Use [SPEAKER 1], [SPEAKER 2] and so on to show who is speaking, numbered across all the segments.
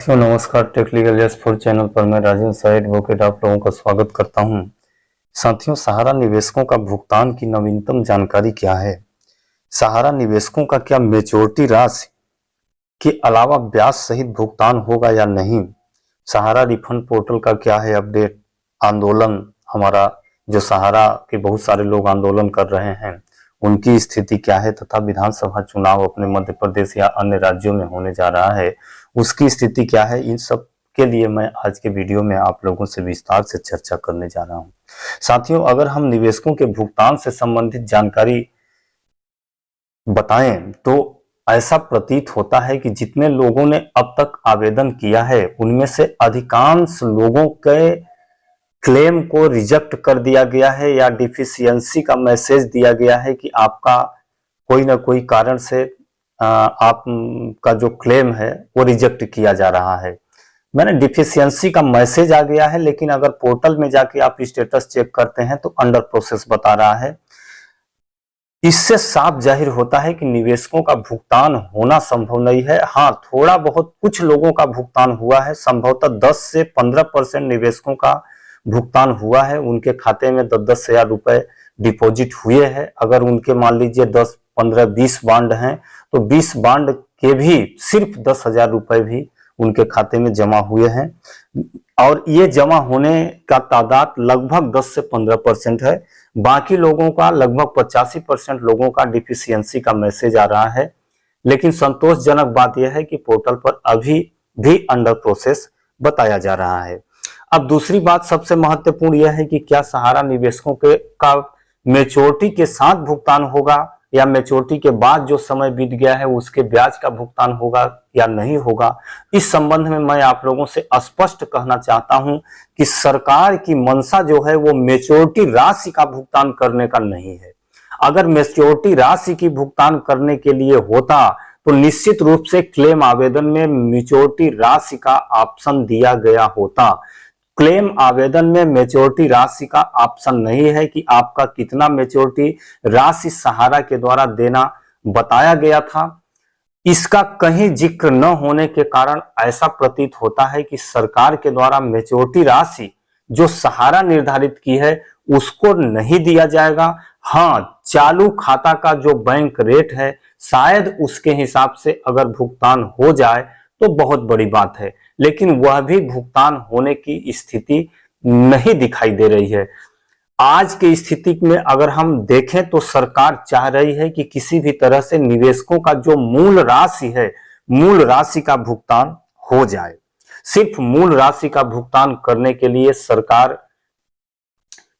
[SPEAKER 1] तो नमस्कार, tech legal yes for channel पर मैं राजेंद्र शाह एडवोकेट आप लोगों का स्वागत करता हूं। साथियों, सहारा निवेशकों का भुगतान की नवीनतम जानकारी क्या है? सहारा निवेशकों का क्या मैच्योरिटी राशि के अलावा ब्याज सहित भुगतान होगा या नहीं? सहारा रिफंड पोर्टल का क्या है अपडेट? आंदोलन हमारा जो सहारा के बहुत सारे लोग आंदोलन कर रहे हैं उनकी स्थिति क्या है, तथा विधानसभा चुनाव अपने मध्य प्रदेश या अन्य राज्यों में होने जा रहा है, उसकी स्थिति क्या है? इन सब के लिए मैं आज के वीडियो में आप लोगों से विस्तार से चर्चा करने जा रहा हूं। साथियों, अगर हम निवेशकों के भुगतान से संबंधित जानकारी बताएं तो ऐसा प्रतीत होता है कि जितने लोगों ने अब तक आवेदन किया है उनमें से अधिकांश लोगों के क्लेम को रिजेक्ट कर दिया गया है या डिफिशियंसी का मैसेज दिया गया है कि आपका कोई ना कोई कारण से आपका जो क्लेम है वो रिजेक्ट किया जा रहा है। मैंने डिफिशियंसी का मैसेज आ गया है, लेकिन अगर पोर्टल में जाके आप स्टेटस चेक करते हैं तो अंडर प्रोसेस बता रहा है। इससे साफ जाहिर होता है कि निवेशकों का भुगतान होना संभव नहीं है। हाँ, थोड़ा बहुत कुछ लोगों का भुगतान हुआ है, संभवतः 10 से 15% निवेशकों का भुगतान हुआ है। उनके खाते में 10-10 हजार रुपए डिपॉजिट हुए हैं। अगर उनके मान लीजिए 10, 15, 20 बॉन्ड हैं तो 20 बॉन्ड के भी सिर्फ 10 हजार रुपए भी उनके खाते में जमा हुए हैं, और ये जमा होने का तादाद लगभग 10 से 15% है। बाकी लोगों का लगभग 85% लोगों का डिफिशियंसी का मैसेज आ रहा है। लेकिन संतोषजनक बात यह है कि पोर्टल पर अभी भी अंडर प्रोसेस बताया जा रहा है। अब दूसरी बात सबसे महत्वपूर्ण यह है कि क्या सहारा निवेशकों के का मैच्योरिटी के साथ भुगतान होगा या मैच्योरिटी के बाद जो समय बीत गया है उसके ब्याज का भुगतान होगा या नहीं होगा। इस संबंध में मैं आप लोगों से स्पष्ट कहना चाहता हूं कि सरकार की मंशा जो है वो मैच्योरिटी राशि का भुगतान करने का नहीं है। अगर मैच्योरिटी राशि की भुगतान करने के लिए होता तो निश्चित रूप से क्लेम आवेदन में मैच्योरिटी राशि का ऑप्शन दिया गया होता। क्लेम आवेदन में मैच्योरिटी राशि का ऑप्शन नहीं है कि आपका कितना मैच्योरिटी राशि सहारा के द्वारा देना बताया गया था। इसका कहीं जिक्र न होने के कारण ऐसा प्रतीत होता है कि सरकार के द्वारा मैच्योरिटी राशि जो सहारा निर्धारित की है उसको नहीं दिया जाएगा। हाँ, चालू खाता का जो बैंक रेट है शायद उसके हिसाब से अगर भुगतान हो जाए तो बहुत बड़ी बात है, लेकिन वह भी भुगतान होने की स्थिति नहीं दिखाई दे रही है। आज की स्थिति में अगर हम देखें तो सरकार चाह रही है कि किसी भी तरह से निवेशकों का जो मूल राशि है, मूल राशि का भुगतान हो जाए। सिर्फ मूल राशि का भुगतान करने के लिए सरकार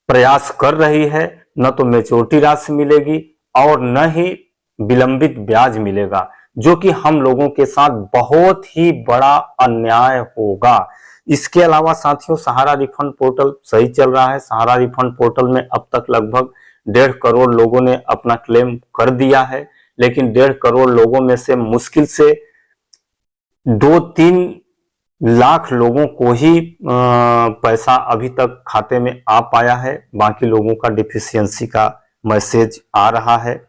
[SPEAKER 1] प्रयास कर रही है। न तो मैच्योरिटी राशि मिलेगी और न ही विलंबित ब्याज मिलेगा, जो कि हम लोगों के साथ बहुत ही बड़ा अन्याय होगा। इसके अलावा साथियों, सहारा रिफंड पोर्टल सही चल रहा है। सहारा रिफंड पोर्टल में अब तक लगभग 1.5 करोड़ लोगों ने अपना क्लेम कर दिया है, लेकिन 1.5 करोड़ लोगों में से मुश्किल से 2-3 लाख लोगों को ही पैसा अभी तक खाते में आ पाया है। बाकी लोगों का डिफिशियंसी का मैसेज आ रहा है।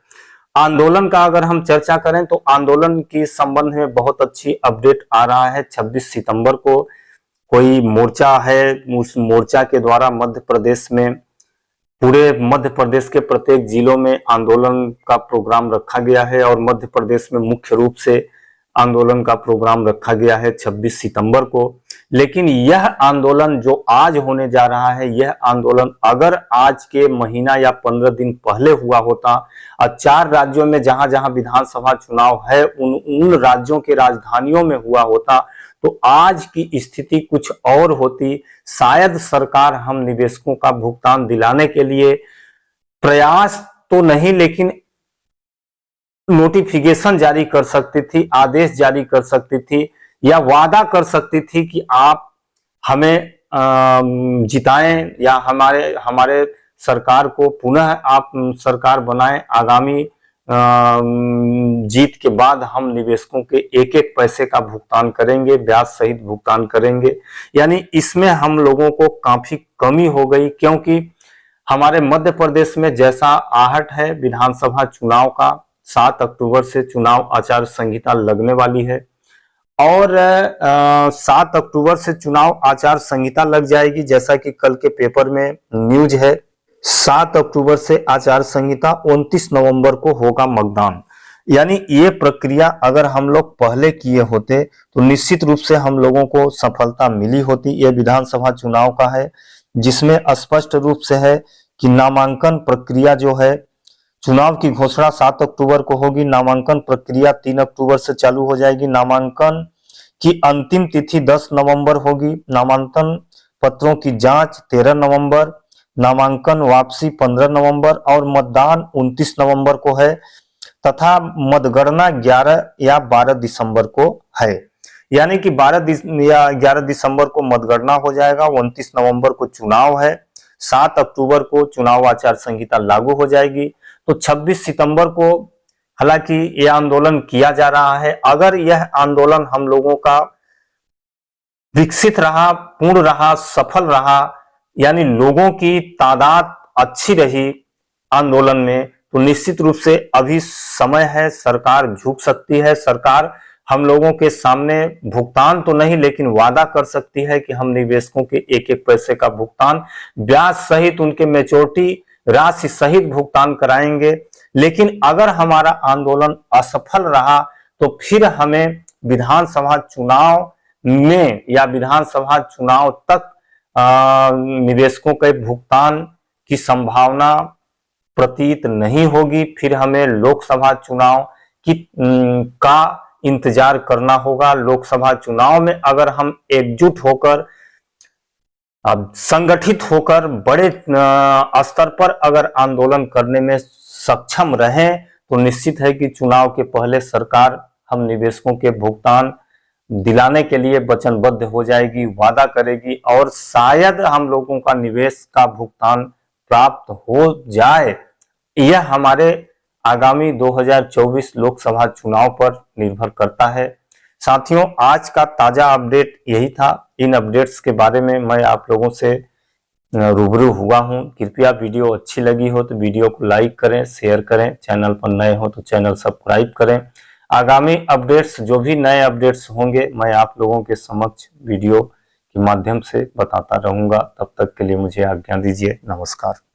[SPEAKER 1] आंदोलन का अगर हम चर्चा करें तो आंदोलन के संबंध में बहुत अच्छी अपडेट आ रहा है। 26 सितंबर को कोई मोर्चा है, उस मोर्चा के द्वारा मध्य प्रदेश में पूरे मध्य प्रदेश के प्रत्येक जिलों में आंदोलन का प्रोग्राम रखा गया है, और मध्य प्रदेश में मुख्य रूप से आंदोलन का प्रोग्राम रखा गया है 26 सितंबर को। लेकिन यह आंदोलन जो आज होने जा रहा है, यह आंदोलन अगर आज के महीना या 15 दिन पहले हुआ होता और 4 राज्यों में जहां जहां विधानसभा चुनाव है उन राज्यों के राजधानियों में हुआ होता तो आज की स्थिति कुछ और होती। शायद सरकार हम निवेशकों का भुगतान दिलाने के लिए प्रयास तो नहीं, लेकिन नोटिफिकेशन जारी कर सकती थी, आदेश जारी कर सकती थी, या वादा कर सकती थी कि आप हमें जिताएं या हमारे सरकार को पुनः आप सरकार बनाएं। आगामी जीत के बाद हम निवेशकों के एक एक पैसे का भुगतान करेंगे, ब्याज सहित भुगतान करेंगे। यानी इसमें हम लोगों को काफी कमी हो गई, क्योंकि हमारे मध्य प्रदेश में जैसा आहट है विधानसभा चुनाव का, 7 अक्टूबर से चुनाव आचार संहिता लगने वाली है और 7 अक्टूबर से चुनाव आचार संहिता लग जाएगी, जैसा कि कल के पेपर में न्यूज है। 7 अक्टूबर से आचार संहिता, 29 नवंबर को होगा मतदान। यानी ये प्रक्रिया अगर हम लोग पहले किए होते तो निश्चित रूप से हम लोगों को सफलता मिली होती। ये विधानसभा चुनाव का है, जिसमें स्पष्ट रूप से है कि नामांकन प्रक्रिया जो है, चुनाव की घोषणा 7 अक्टूबर को होगी, नामांकन प्रक्रिया 3 अक्टूबर से चालू हो जाएगी, नामांकन की अंतिम तिथि 10 नवंबर होगी, नामांकन पत्रों की जांच 13 नवंबर, नामांकन वापसी 15 नवंबर और मतदान 29 नवंबर को है तथा मतगणना 11 या 12 दिसंबर को है। यानी कि 12 या 11 दिसंबर को मतगणना हो जाएगा, 29 नवंबर को चुनाव है, 7 अक्टूबर को चुनाव आचार संहिता लागू हो जाएगी। तो 26 सितंबर को हालांकि यह आंदोलन किया जा रहा है। अगर यह आंदोलन हम लोगों का विकसित रहा, पूर्ण रहा, सफल रहा, यानी लोगों की तादाद अच्छी रही आंदोलन में, तो निश्चित रूप से अभी समय है, सरकार झुक सकती है। सरकार हम लोगों के सामने भुगतान तो नहीं, लेकिन वादा कर सकती है कि हम निवेशकों के एक एक पैसे का भुगतान ब्याज सहित, उनके मैच्योरिटी राशि सहित भुगतान कराएंगे। लेकिन अगर हमारा आंदोलन असफल रहा तो फिर हमें विधानसभा चुनाव में या विधानसभा चुनाव तक निवेशकों के भुगतान की संभावना प्रतीत नहीं होगी। फिर हमें लोकसभा चुनाव का इंतजार करना होगा। लोकसभा चुनाव में अगर हम एकजुट होकर, संगठित होकर बड़े स्तर पर अगर आंदोलन करने में सक्षम रहें तो निश्चित है कि चुनाव के पहले सरकार हम निवेशकों के भुगतान दिलाने के लिए वचनबद्ध हो जाएगी, वादा करेगी और शायद हम लोगों का निवेश का भुगतान प्राप्त हो जाए। यह हमारे आगामी 2024 लोकसभा चुनाव पर निर्भर करता है। साथियों, आज का ताजा अपडेट यही था। इन अपडेट्स के बारे में मैं आप लोगों से रूबरू हुआ हूं। कृपया वीडियो अच्छी लगी हो तो वीडियो को लाइक करें, शेयर करें, चैनल पर नए हो तो चैनल सब्सक्राइब करें। आगामी अपडेट्स, जो भी नए अपडेट्स होंगे, मैं आप लोगों के समक्ष वीडियो के माध्यम से बताता रहूंगा। तब तक के लिए मुझे आज्ञा दीजिए। नमस्कार।